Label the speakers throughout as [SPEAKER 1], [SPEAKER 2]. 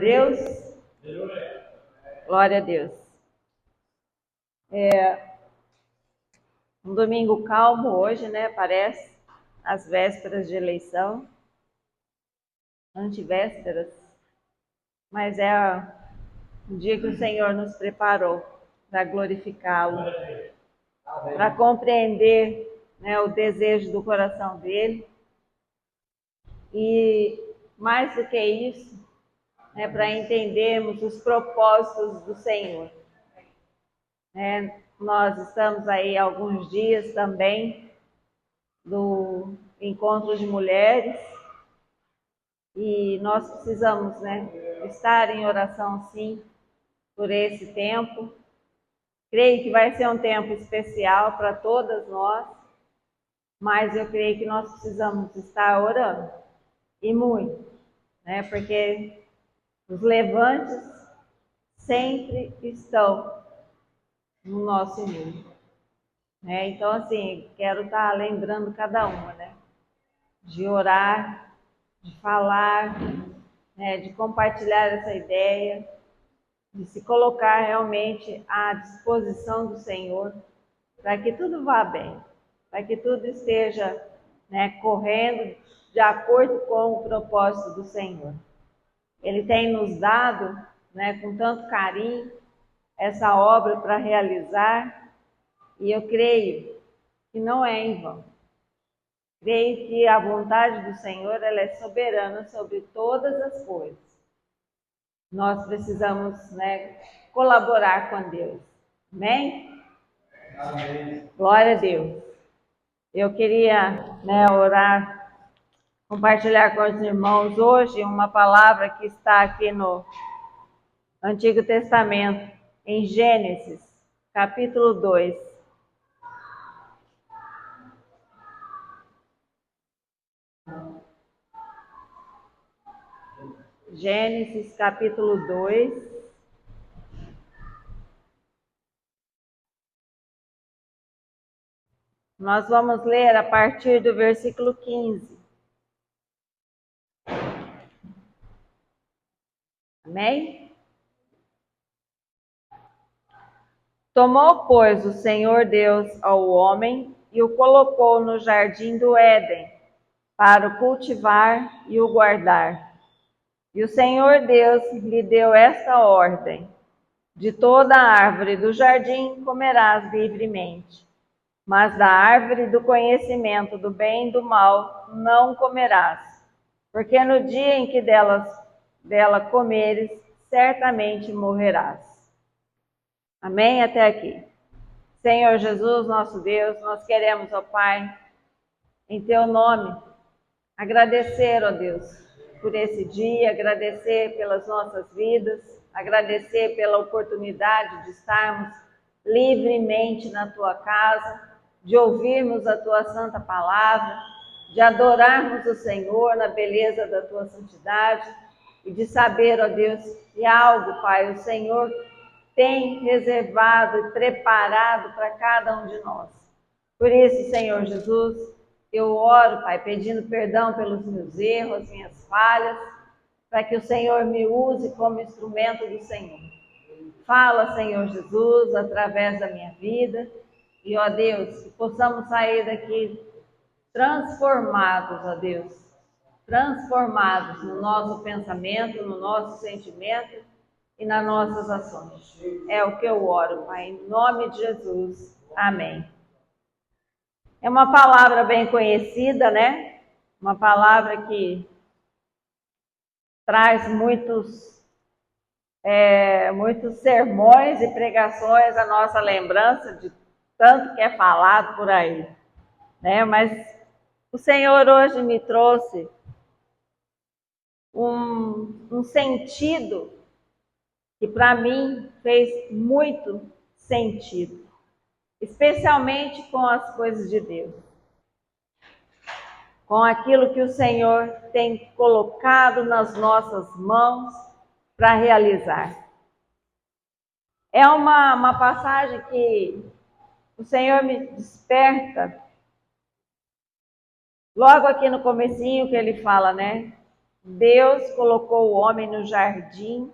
[SPEAKER 1] Deus. Glória a Deus. Um domingo calmo hoje, né? Parece, às vésperas de eleição, antevésperas, mas é um dia que o Senhor nos preparou para glorificá-lo, para compreender, né, o desejo do coração dele e, mais do que isso, né, para entendermos os propósitos do Senhor. Nós estamos aí há alguns dias também do encontro de mulheres e nós precisamos, né, estar em oração sim por esse tempo. Creio que vai ser um tempo especial para todas nós, mas eu creio que nós precisamos estar orando e muito, né, porque os levantes sempre estão no nosso mundo. Então, assim, quero estar lembrando cada uma, né, de orar, de falar, né, de compartilhar essa ideia, de se colocar realmente à disposição do Senhor, para que tudo vá bem, para que tudo esteja, né, correndo de acordo com o propósito do Senhor. Ele tem nos dado, né, com tanto carinho, essa obra para realizar, e eu creio que não é em vão. Creio que a vontade do Senhor ela é soberana sobre todas as coisas. Nós precisamos, né, colaborar com Deus. Amém? Amém. Glória a Deus. Eu queria, né, orar, compartilhar com os irmãos hoje uma palavra que está aqui no Antigo Testamento, em Gênesis, capítulo 2. Gênesis, capítulo 2. Nós vamos ler a partir do versículo 15. Amém? Tomou, pois, o Senhor Deus ao homem e o colocou no jardim do Éden, para o cultivar e o guardar. E o Senhor Deus lhe deu esta ordem: de toda a árvore do jardim comerás livremente, mas da árvore do conhecimento do bem e do mal não comerás, porque no dia em que dela comeres, certamente morrerás. Amém? Até aqui. Senhor Jesus, nosso Deus, nós queremos, ó Pai, em Teu nome, agradecer, ó Deus, por esse dia, agradecer pelas nossas vidas, agradecer pela oportunidade de estarmos livremente na Tua casa, de ouvirmos a Tua santa palavra, de adorarmos o Senhor na beleza da Tua santidade e de saber, ó Deus, que algo, Pai, o Senhor tem reservado e preparado para cada um de nós. Por isso, Senhor Jesus, eu oro, Pai, pedindo perdão pelos meus erros, minhas falhas, para que o Senhor me use como instrumento do Senhor. Fala, Senhor Jesus, através da minha vida, e, ó Deus, que possamos sair daqui transformados, ó Deus, transformados no nosso pensamento, no nosso sentimento e nas nossas ações. É o que eu oro, Pai, em nome de Jesus. Amém. É uma palavra bem conhecida, né? Uma palavra que traz muitos sermões e pregações à nossa lembrança de tanto que é falado por aí, né? Mas o Senhor hoje me trouxe um sentido que para mim fez muito sentido, especialmente com as coisas de Deus, com aquilo que o Senhor tem colocado nas nossas mãos para realizar. É uma passagem que o Senhor me desperta logo aqui no comecinho que ele fala, né? Deus colocou o homem no jardim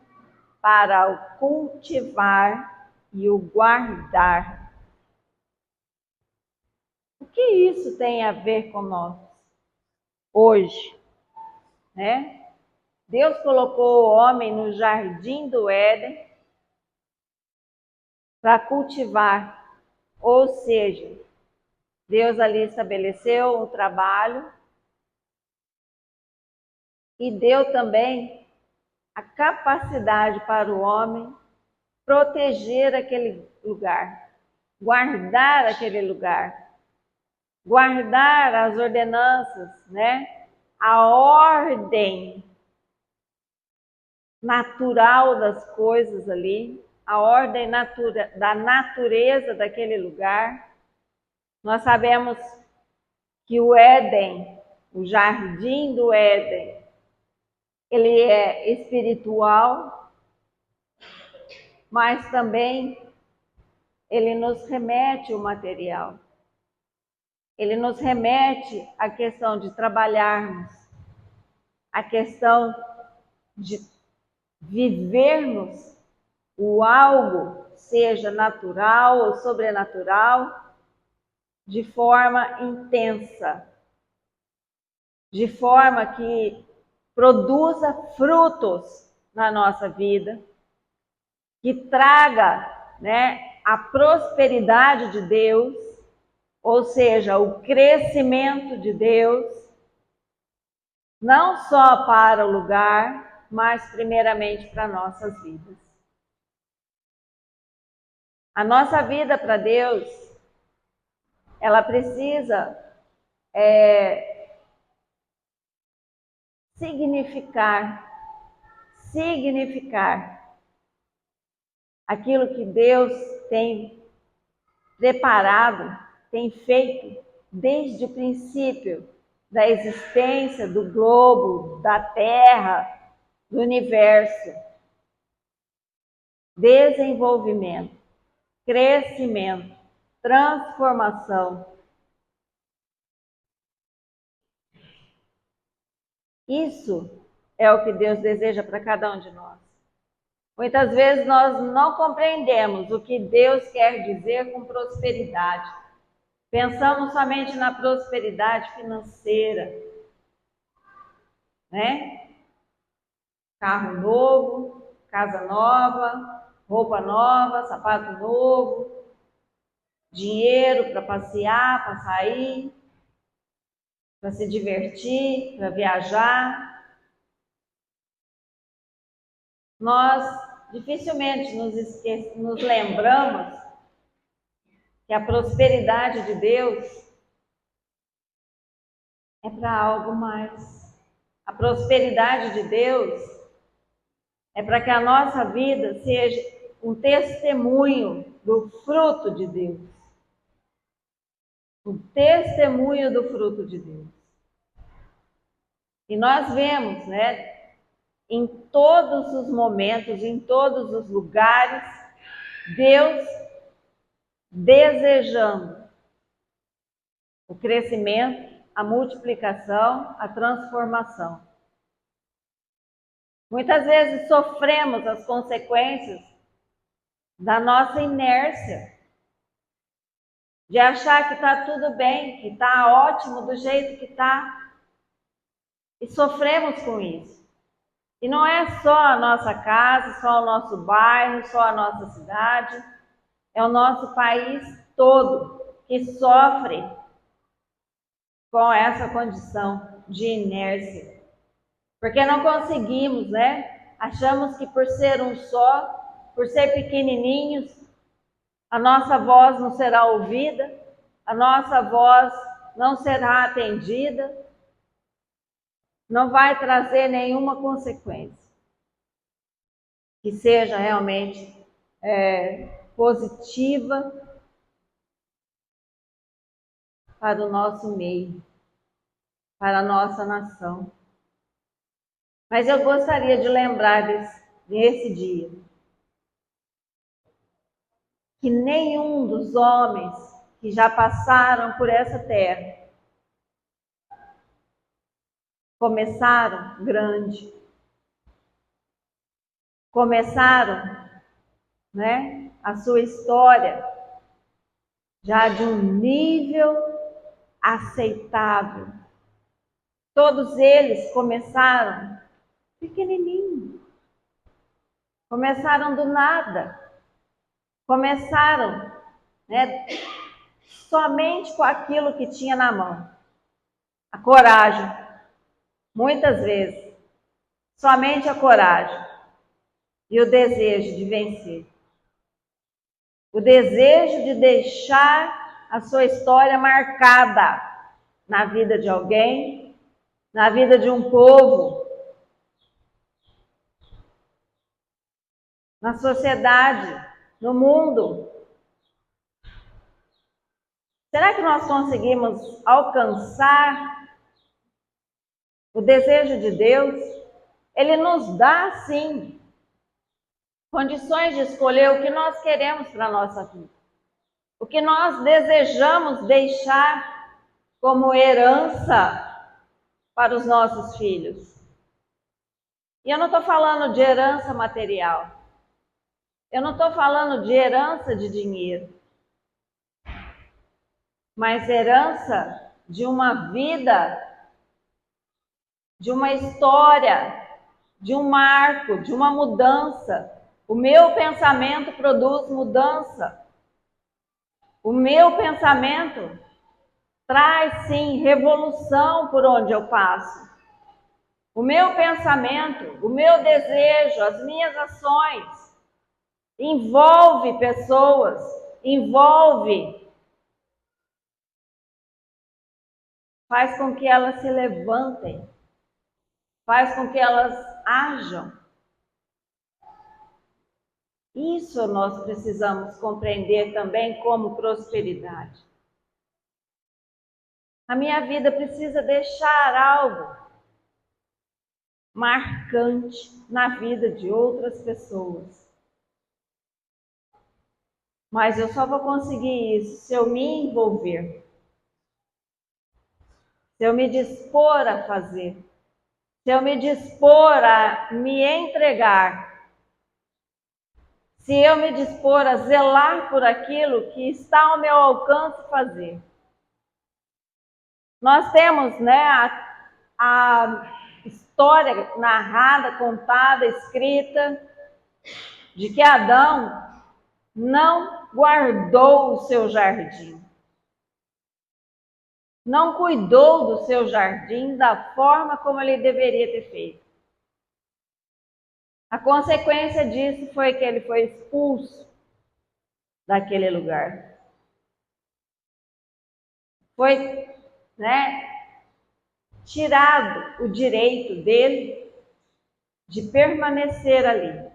[SPEAKER 1] para o cultivar e o guardar. O que isso tem a ver com nós hoje, né? Deus colocou o homem no jardim do Éden para cultivar, ou seja, Deus ali estabeleceu um trabalho e deu também a capacidade para o homem proteger aquele lugar, guardar aquele lugar, guardar as ordenanças, né? A ordem natural das coisas ali, a ordem da natureza daquele lugar. Nós sabemos que o Éden, o jardim do Éden, ele é espiritual, mas também ele nos remete o material. Ele nos remete à questão de trabalharmos, à questão de vivermos o algo, seja natural ou sobrenatural, de forma intensa, de forma que produza frutos na nossa vida, que traga, né, a prosperidade de Deus, ou seja, o crescimento de Deus, não só para o lugar, mas primeiramente para nossas vidas. A nossa vida para Deus, ela precisa significar aquilo que Deus tem preparado, tem feito desde o princípio da existência do globo, da Terra, do universo. Desenvolvimento, crescimento, transformação. Isso é o que Deus deseja para cada um de nós. Muitas vezes nós não compreendemos o que Deus quer dizer com prosperidade. Pensamos somente na prosperidade financeira, né? Carro novo, casa nova, roupa nova, sapato novo, dinheiro para passear, para sair, para se divertir, para viajar. Nós dificilmente nos lembramos que a prosperidade de Deus é para algo mais. A prosperidade de Deus é para que a nossa vida seja um testemunho do fruto de Deus. Um testemunho do fruto de Deus. E nós vemos, né, em todos os momentos, em todos os lugares, Deus desejando o crescimento, a multiplicação, a transformação. Muitas vezes sofremos as consequências da nossa inércia, de achar que está tudo bem, que está ótimo do jeito que está, e sofremos com isso. E não é só a nossa casa, só o nosso bairro, só a nossa cidade, é o nosso país todo que sofre com essa condição de inércia. Porque não conseguimos, né? Achamos que por ser um só, por ser pequenininhos, a nossa voz não será ouvida, a nossa voz não será atendida, não vai trazer nenhuma consequência que seja realmente positiva para o nosso meio, para a nossa nação. Mas eu gostaria de lembrar desse dia que nenhum dos homens que já passaram por essa terra começaram grande. Começaram, né, a sua história já de um nível aceitável. Todos eles começaram pequenininho. Começaram do nada. Começaram, né, somente com aquilo que tinha na mão. A coragem. Muitas vezes, somente a coragem e o desejo de vencer. O desejo de deixar a sua história marcada na vida de alguém, na vida de um povo, na sociedade, no mundo. Será que nós conseguimos alcançar o desejo de Deus? Ele nos dá, sim, condições de escolher o que nós queremos para a nossa vida. O que nós desejamos deixar como herança para os nossos filhos. E eu não estou falando de herança material. Eu não estou falando de herança de dinheiro. Mas herança de uma vida, de uma história, de um marco, de uma mudança. O meu pensamento produz mudança. O meu pensamento traz, sim, revolução por onde eu passo. O meu pensamento, o meu desejo, as minhas ações envolve pessoas, faz com que elas se levantem, faz com que elas ajam. Isso nós precisamos compreender também como prosperidade. A minha vida precisa deixar algo marcante na vida de outras pessoas. Mas eu só vou conseguir isso se eu me envolver, se eu me dispor a fazer, se eu me dispor a me entregar, se eu me dispor a zelar por aquilo que está ao meu alcance fazer. Nós temos, né, a história narrada, contada, escrita, de que Adão não guardou o seu jardim. Não cuidou do seu jardim da forma como ele deveria ter feito. A consequência disso foi que ele foi expulso daquele lugar. Foi, né, tirado o direito dele de permanecer ali.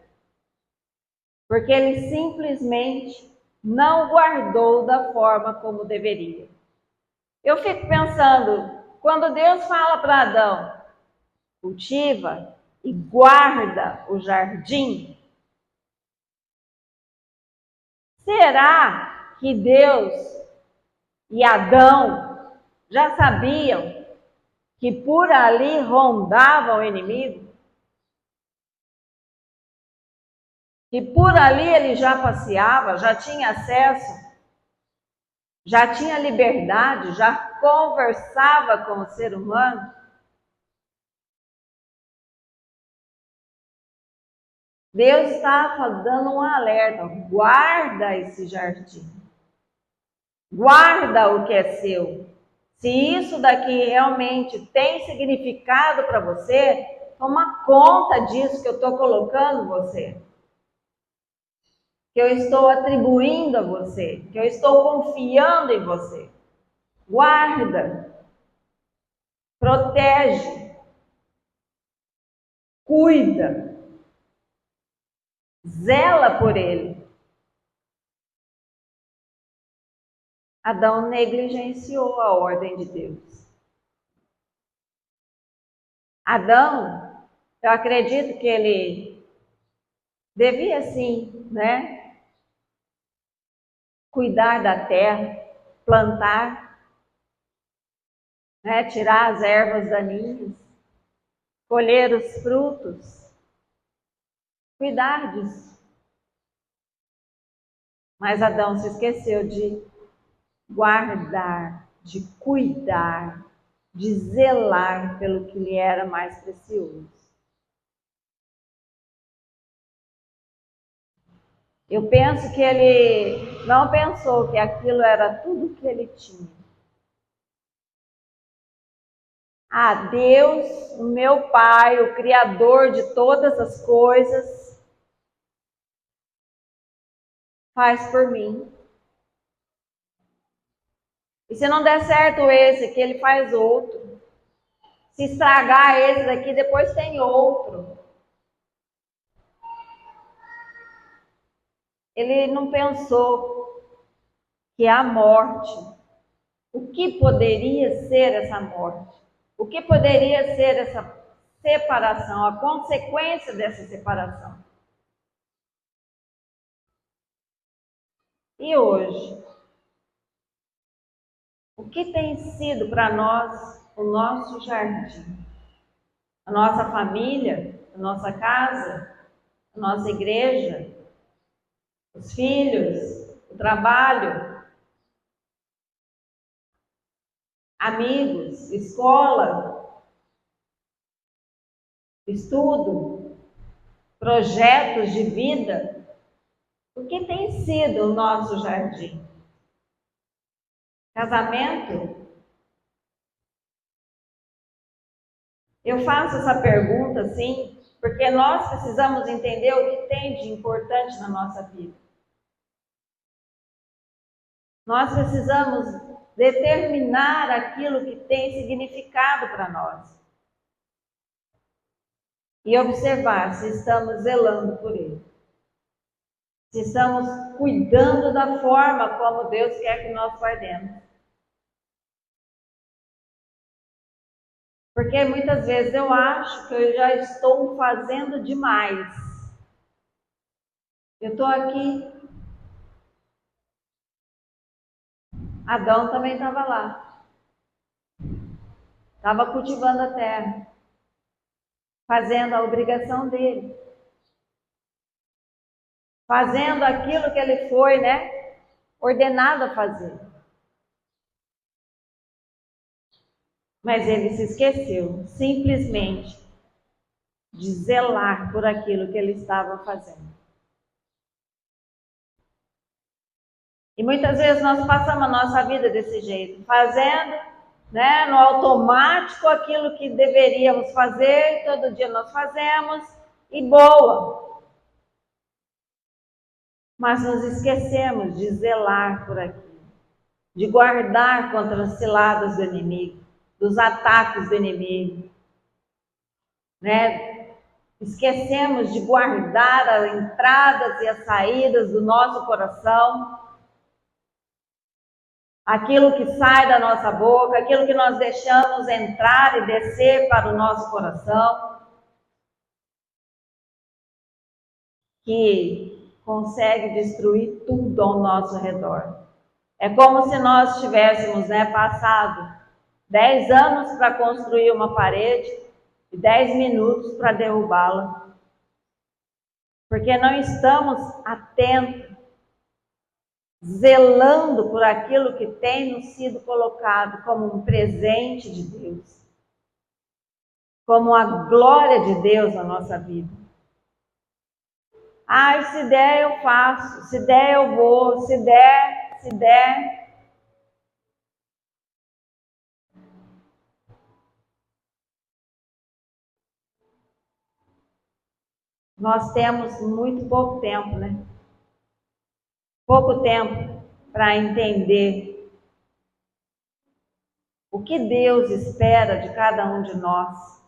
[SPEAKER 1] Porque ele simplesmente não guardou da forma como deveria. Eu fico pensando, quando Deus fala para Adão, cultiva e guarda o jardim, será que Deus e Adão já sabiam que por ali rondava o inimigo? Que por ali ele já passeava, já tinha acesso, já tinha liberdade, já conversava com o ser humano? Deus está dando um alerta, guarda esse jardim. Guarda o que é seu. Se isso daqui realmente tem significado para você, toma conta disso que eu estou colocando você. Que eu estou atribuindo a você, que eu estou confiando em você. Guarda, protege, cuida, zela por ele. Adão negligenciou a ordem de Deus. Adão, eu acredito que ele devia sim, né, cuidar da terra, plantar, né, tirar as ervas daninhas, colher os frutos, cuidar disso. Mas Adão se esqueceu de guardar, de cuidar, de zelar pelo que lhe era mais precioso. Eu penso que ele não pensou que aquilo era tudo que ele tinha. Ah, Deus, o meu Pai, o Criador de todas as coisas, faz por mim. E se não der certo esse aqui, ele faz outro. Se estragar esse daqui, depois tem outro. Ele não pensou que a morte, o que poderia ser essa morte? O que poderia ser essa separação, a consequência dessa separação? E hoje? O que tem sido para nós o nosso jardim? A nossa família, a nossa casa, a nossa igreja, os filhos, o trabalho, amigos, escola, estudo, projetos de vida. O que tem sido o nosso jardim? Casamento? Eu faço essa pergunta assim, porque nós precisamos entender o que tem de importante na nossa vida. Nós precisamos determinar aquilo que tem significado para nós. E observar se estamos zelando por ele. Se estamos cuidando da forma como Deus quer que nós guardemos. Porque muitas vezes eu acho que eu já estou fazendo demais. Eu estou aqui. Adão também estava lá. Estava cultivando a terra. Fazendo a obrigação dele. Fazendo aquilo que ele foi, ordenado a fazer. Mas ele se esqueceu, simplesmente, de zelar por aquilo que ele estava fazendo. E muitas vezes nós passamos a nossa vida desse jeito, fazendo, no automático aquilo que deveríamos fazer, todo dia nós fazemos, e boa. Mas nos esquecemos de zelar por aquilo, de guardar contra as ciladas do inimigo, dos ataques do inimigo, Esquecemos de guardar as entradas e as saídas do nosso coração, aquilo que sai da nossa boca, aquilo que nós deixamos entrar e descer para o nosso coração, que consegue destruir tudo ao nosso redor. É como se nós tivéssemos passado 10 anos para construir uma parede e 10 minutos para derrubá-la. Porque não estamos atentos, zelando por aquilo que tem nos sido colocado como um presente de Deus, como a glória de Deus na nossa vida. Ai, se der eu faço, se der eu vou, se der. Nós temos muito pouco tempo, Pouco tempo para entender o que Deus espera de cada um de nós.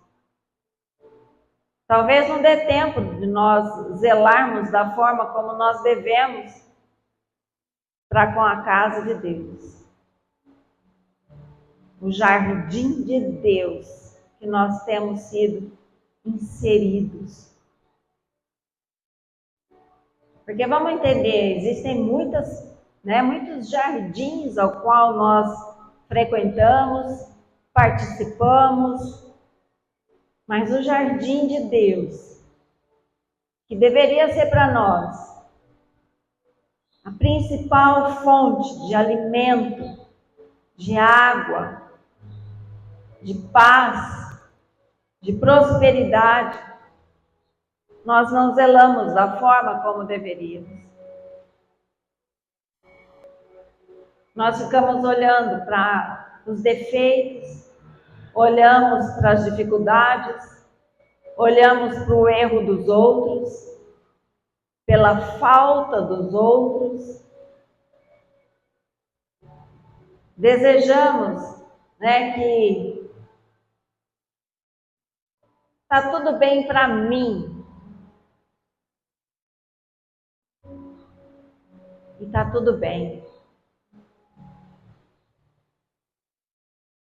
[SPEAKER 1] Talvez não dê tempo de nós zelarmos da forma como nós devemos para com a casa de Deus. O jardim de Deus que nós temos sido inseridos. Porque vamos entender, existem muitos jardins ao qual nós frequentamos, participamos, Mas o jardim de Deus, que deveria ser para nós a principal fonte de alimento, de água, de paz, de prosperidade, nós não zelamos da forma como deveríamos. Nós ficamos olhando para os defeitos, olhamos para as dificuldades, olhamos para o erro dos outros, pela falta dos outros. Desejamos, que tá tudo bem para mim. E tá tudo bem.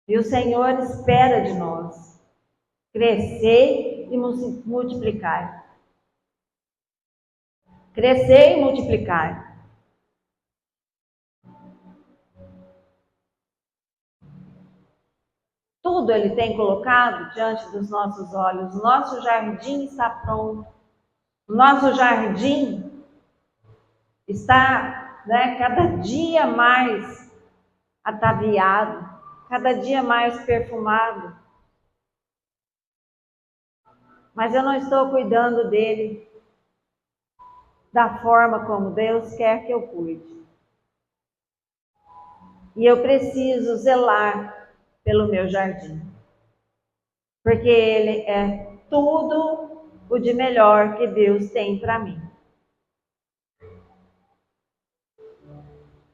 [SPEAKER 1] E o Senhor espera de nós crescer e multiplicar. Crescer e multiplicar. Tudo Ele tem colocado diante dos nossos olhos. O nosso jardim está pronto. O nosso jardim está, cada dia mais ataviado, cada dia mais perfumado. Mas eu não estou cuidando dele da forma como Deus quer que eu cuide. E eu preciso zelar pelo meu jardim. Porque ele é tudo o de melhor que Deus tem para mim.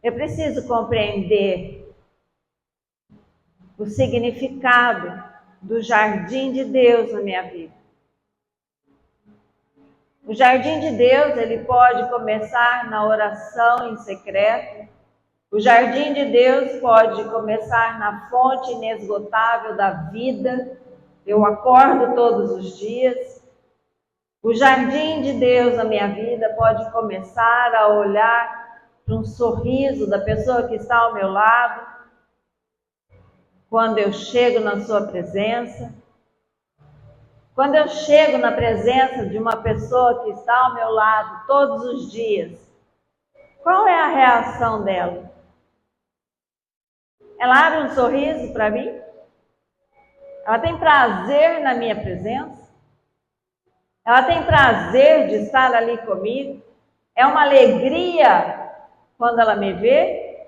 [SPEAKER 1] Eu preciso compreender o significado do jardim de Deus na minha vida. O jardim de Deus, ele pode começar na oração em secreto. O jardim de Deus pode começar na fonte inesgotável da vida. Eu acordo todos os dias. O jardim de Deus na minha vida pode começar a olhar para um sorriso da pessoa que está ao meu lado, quando eu chego na sua presença. Quando eu chego na presença de uma pessoa que está ao meu lado todos os dias, qual é a reação dela? Ela abre um sorriso para mim? Ela tem prazer na minha presença? Ela tem prazer de estar ali comigo? É uma alegria quando ela me vê?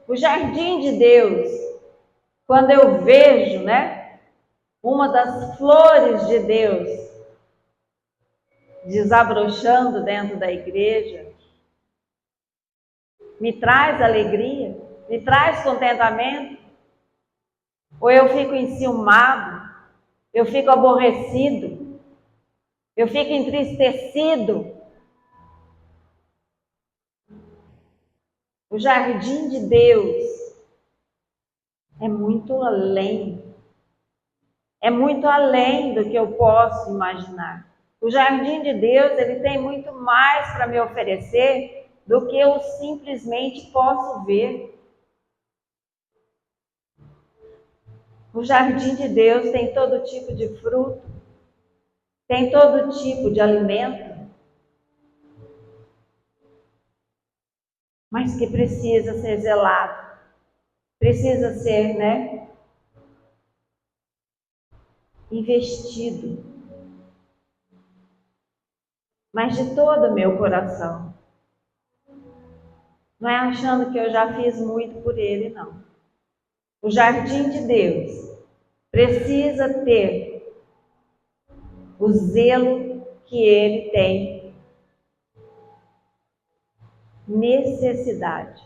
[SPEAKER 1] O jardim de Deus, quando eu vejo, uma das flores de Deus desabrochando dentro da igreja, me traz alegria, me traz contentamento, ou eu fico enciumado, eu fico aborrecido, eu fico entristecido. O jardim de Deus é muito além do que eu posso imaginar. O jardim de Deus, ele tem muito mais para me oferecer do que eu simplesmente posso ver. O jardim de Deus tem todo tipo de fruto, tem todo tipo de alimento, mas que precisa ser zelado, precisa ser, investido. Mas de todo o meu coração. Não é achando que eu já fiz muito por ele, não. O jardim de Deus precisa ter o zelo que ele tem necessidade.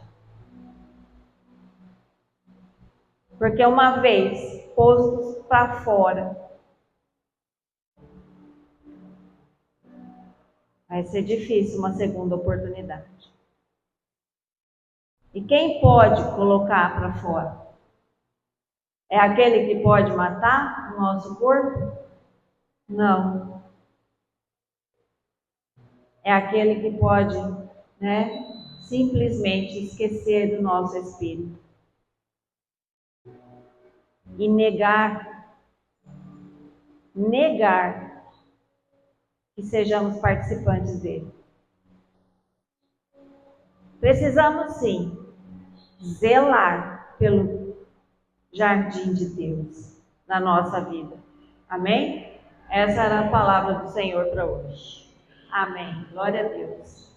[SPEAKER 1] Porque uma vez postos para fora, vai ser difícil uma segunda oportunidade. E quem pode colocar para fora? É aquele que pode matar o nosso corpo? Não. É aquele que pode, simplesmente esquecer do nosso espírito. e negar que sejamos participantes dele. Precisamos sim zelar pelo jardim de Deus na nossa vida. Amém? Essa era a palavra do Senhor para hoje. Amém. Glória a Deus.